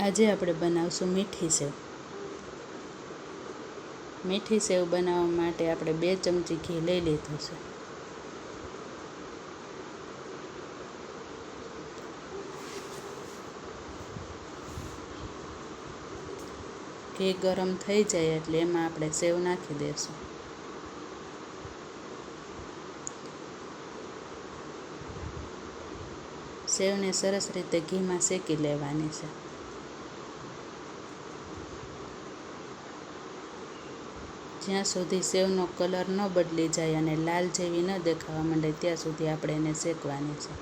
આજે આપણે બનાવશું મીઠી સેવ. મીઠી સેવ બનાવવા માટે આપણે 2 ચમચી ઘી લઈ લીધું છે. ઘી ગરમ થઈ જાય એટલે એમાં આપણે સેવ નાખી દઈશું. સેવને સરસ રીતે ઘીમાં શેકી લેવાની છે. જ્યાં સુધી સેવનો કલર ન બદલી જાય અને લાલ જેવી ન દેખાવા માંડે ત્યાં સુધી આપણે એને શેકવાની છે.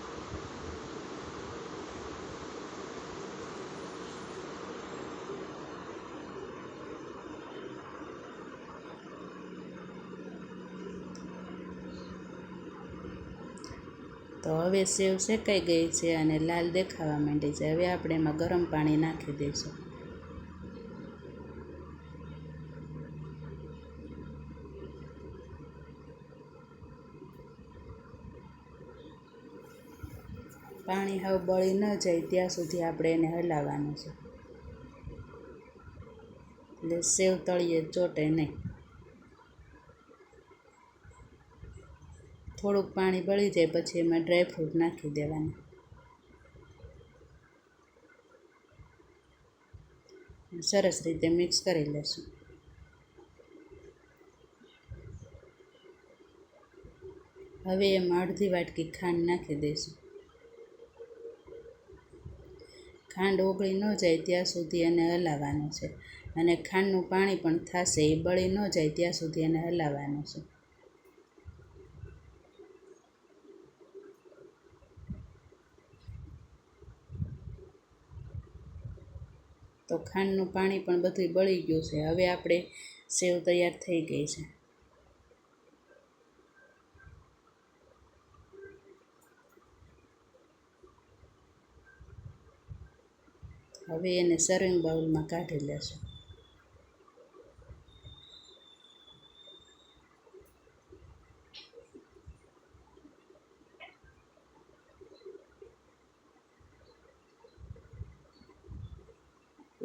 તો હવે સેવ શેકાઈ ગઈ છે અને લાલ દેખાવા માંડી છે. હવે આપણે એમાં ગરમ પાણી નાખી દઈશું. પાણી હાવ બળી ન જાય ત્યાં સુધી આપણે એને હલાવવાનું છે, એટલે સેવ તળીએ ચોટે નહીં. થોડુંક પાણી બળી જાય પછી એમાં ડ્રાયફ્રૂટ નાખી દેવાના. સરસ રીતે મિક્સ કરી લેશું. હવે એમાં અડધી વાટકી ખાંડ નાખી દઈશું. ખાંડ ઓગળી ન જાય ત્યાં સુધી એને હલાવવાનું છે અને ખાંડનું પાણી પણ થશે, એ બળી ન જાય ત્યાં સુધી એને હલાવવાનું છે. તો ખાંડનું પાણી પણ બધું બળી ગયું છે. હવે આપણે સેવ તૈયાર થઈ ગઈ છે. હવે એને સર્વિંગ બાઉલમાં કાઢી લેશું.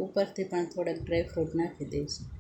ઉપરથી પણ થોડાક ડ્રાયફ્રૂટ નાખી દઈશું.